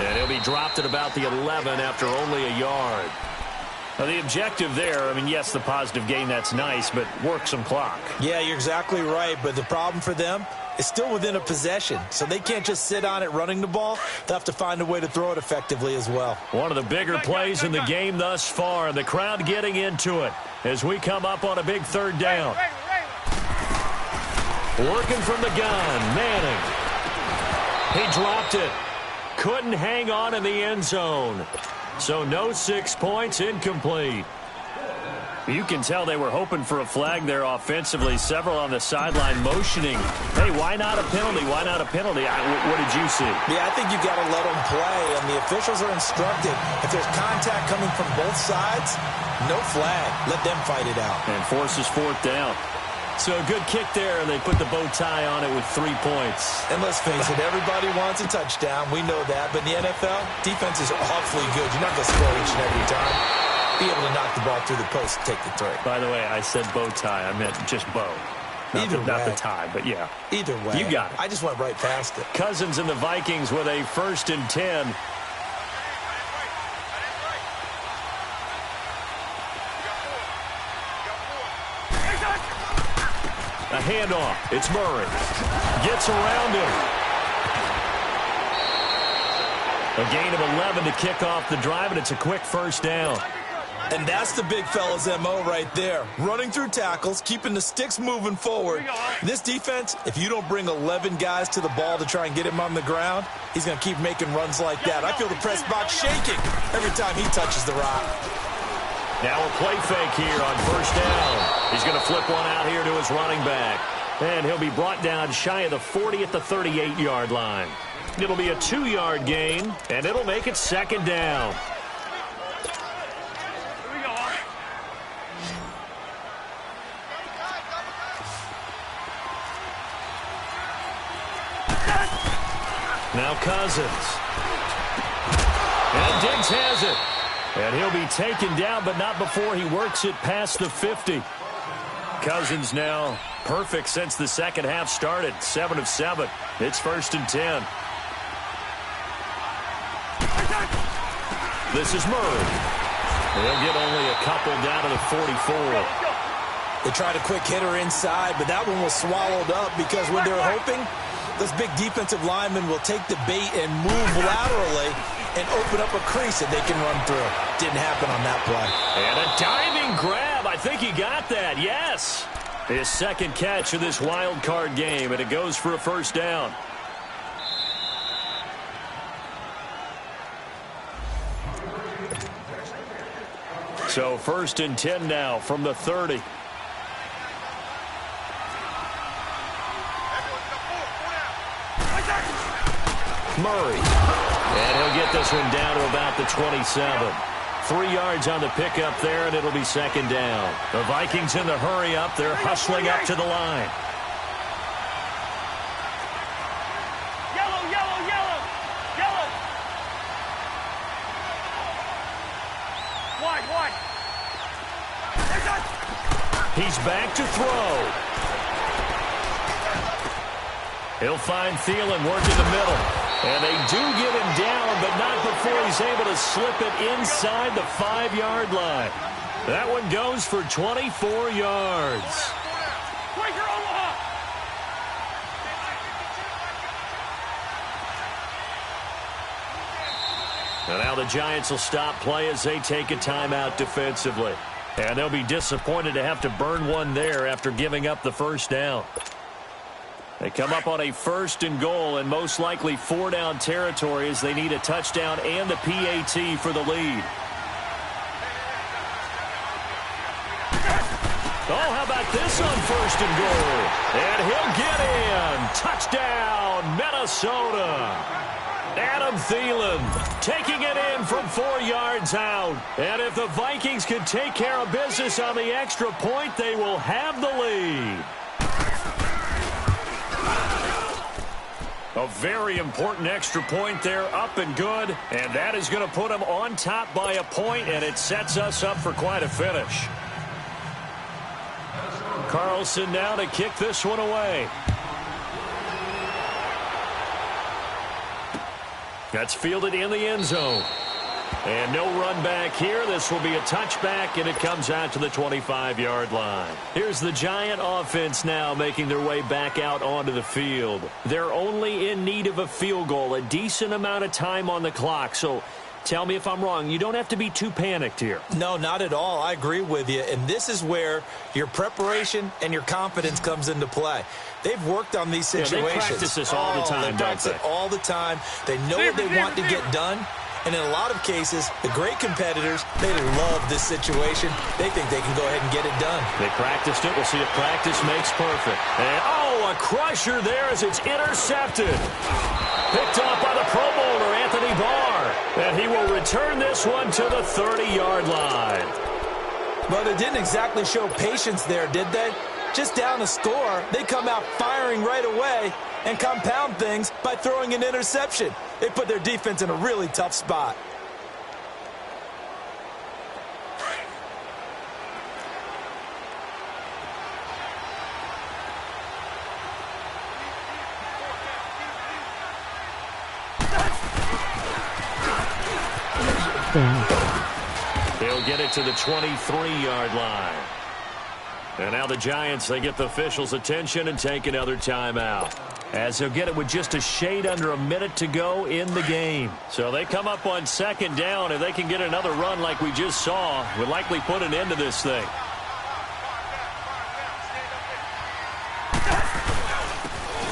C: And he'll be dropped at about the 11 after only a yard. Now, the objective there, I mean, yes, the positive gain, that's nice, but work some clock.
D: Yeah, you're exactly right, but the problem for them is still within a possession, so they can't just sit on it running the ball. They'll have to find a way to throw it effectively as well.
C: One of the bigger plays in the game thus far, the crowd getting into it as we come up on a big third down. Working from the gun, Manning. He dropped it. Couldn't hang on in the end zone. So no 6 points, incomplete. You can tell they were hoping for a flag there offensively. Several on the sideline motioning. Hey, why not a penalty? Why not a penalty? What did you see?
D: Yeah, I think you got to let them play, and the officials are instructed. If there's contact coming from both sides, no flag. Let them fight it out.
C: And forces 4th down. So a good kick there, and they put the bow tie on it with 3 points.
D: And let's face it, everybody wants a touchdown. We know that. But in the NFL, defenses are awfully good. You're not going to score each and every time. Be able to knock the ball through the post and take the throw.
C: By the way, I said bow tie. I meant just bow. Not the tie, but yeah.
D: Either way.
C: You got it.
D: I just went right past it.
C: Cousins and the Vikings with a 1st and 10. A handoff. It's Murray. Gets around him. A gain of 11 to kick off the drive, and it's a quick 1st down.
D: And that's the big fella's MO right there. Running through tackles, keeping the sticks moving forward. This defense, if you don't bring 11 guys to the ball to try and get him on the ground, he's going to keep making runs like that. I feel the press box shaking every time he touches the rock.
C: Now a play fake here on 1st down. He's going to flip one out here to his running back. And he'll be brought down shy of the 40 at the 38-yard line. It'll be a 2-yard gain, and it'll make it 2nd down. Now Cousins. And Diggs has it. And he'll be taken down, but not before he works it past the 50. Cousins now perfect since the second half started. 7 of 7. It's 1st and 10. This is Murray. They'll get only a couple down to the 44.
D: They tried a quick hitter inside, but that one was swallowed up because when they're hoping, this big defensive lineman will take the bait and move laterally and open up a crease that they can run through. Didn't happen on that play.
C: And a diving grab. I think he got that. Yes. His 2nd catch of this wild card game, and it goes for a 1st down. So 1st and 10 now from the 30. Murray. And he'll get this one down to about the 27. 3 yards on the pickup there, and it'll be 2nd down. The Vikings in the hurry up. They're hustling up to the line.
E: Yellow, yellow, yellow, yellow. Wide, wide.
C: He's back to throw. He'll find Thielen working the middle. And they do get him down, but not before he's able to slip it inside the 5-yard line. That one goes for 24 yards. And now the Giants will stop play as they take a timeout defensively. And they'll be disappointed to have to burn one there after giving up the first down. They come up on a 1st and goal and most likely 4-down territory as they need a touchdown and the PAT for the lead. Oh, how about this on 1st and goal? And he'll get in. Touchdown, Minnesota. Adam Thielen taking it in from 4 yards out. And if the Vikings can take care of business on the extra point, they will have the lead. A very important extra point there, up and good. And that is going to put them on top by a point, and it sets us up for quite a finish. Carlson now to kick this one away. That's fielded in the end zone. And no run back here. This will be a touchback, and it comes out to the 25-yard line. Here's the Giant offense now making their way back out onto the field. They're only in need of a field goal, a decent amount of time on the clock. So tell me if I'm wrong. You don't have to be too panicked here.
D: No, not at all. I agree with you. And this is where your preparation and your confidence comes into play. They've worked on these situations.
C: They practice this all the time,
D: they practice it all the time. They know what they want to get done. And in a lot of cases, the great competitors, they love this situation. They think they can go ahead and get it done.
C: They practiced it. We'll see if practice makes perfect. And, a crusher there as it's intercepted. Picked off by the Pro Bowler, Anthony Barr. And he will return this one to the 30-yard line.
D: Well, they didn't exactly show patience there, did they? Just down a score, they come out firing right away and compound things by throwing an interception. They put their defense in a really tough spot.
C: He'll get it to the 23-yard line. And now the Giants, they get the officials' attention and take another timeout, as they'll get it with just a shade under a minute to go in the game. So they come up on 2nd down. If they can get another run like we just saw, would likely put an end to this thing.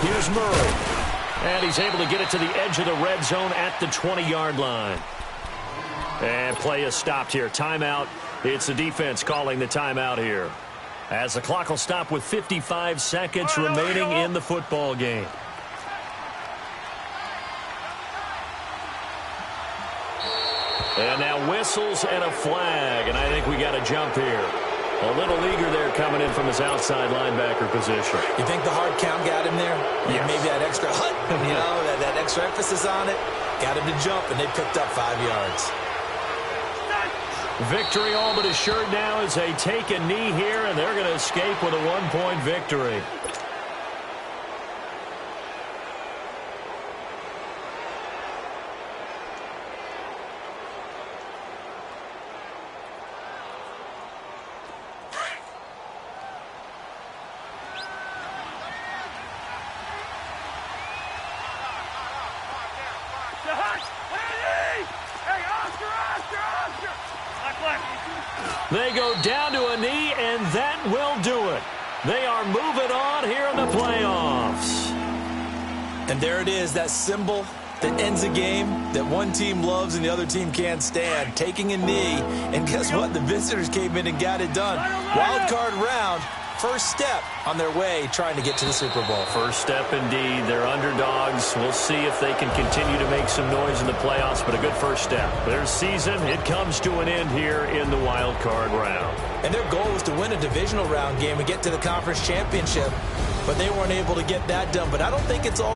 C: Here's Murray. And he's able to get it to the edge of the red zone at the 20-yard line. And play is stopped here. Timeout. It's the defense calling the timeout here, as the clock will stop with 55 seconds remaining in the football game. And now whistles and a flag, and I think we got a jump here. A little eager there coming in from his outside linebacker position.
D: You think the hard count got him there?
C: Yes.
D: Maybe that extra that extra emphasis on it got him to jump, and they picked up 5 yards.
C: Victory all but assured now as they take a knee here, and they're going to escape with a 1-point victory. They go down to a knee, and that will do it. They are moving on here in the playoffs.
D: And there it is, that symbol that ends a game that one team loves and the other team can't stand. Taking a knee, and guess what? The visitors came in and got it done. Wild card round, first step on their way trying to get to the Super Bowl.
C: First step indeed. They're underdogs. We'll see if they can continue to make some noise in the playoffs, but a good first step. Their season, it comes to an end here in the wild card round.
D: And their goal was to win a divisional round game and get to the conference championship, but they weren't able to get that done. But I don't think it's all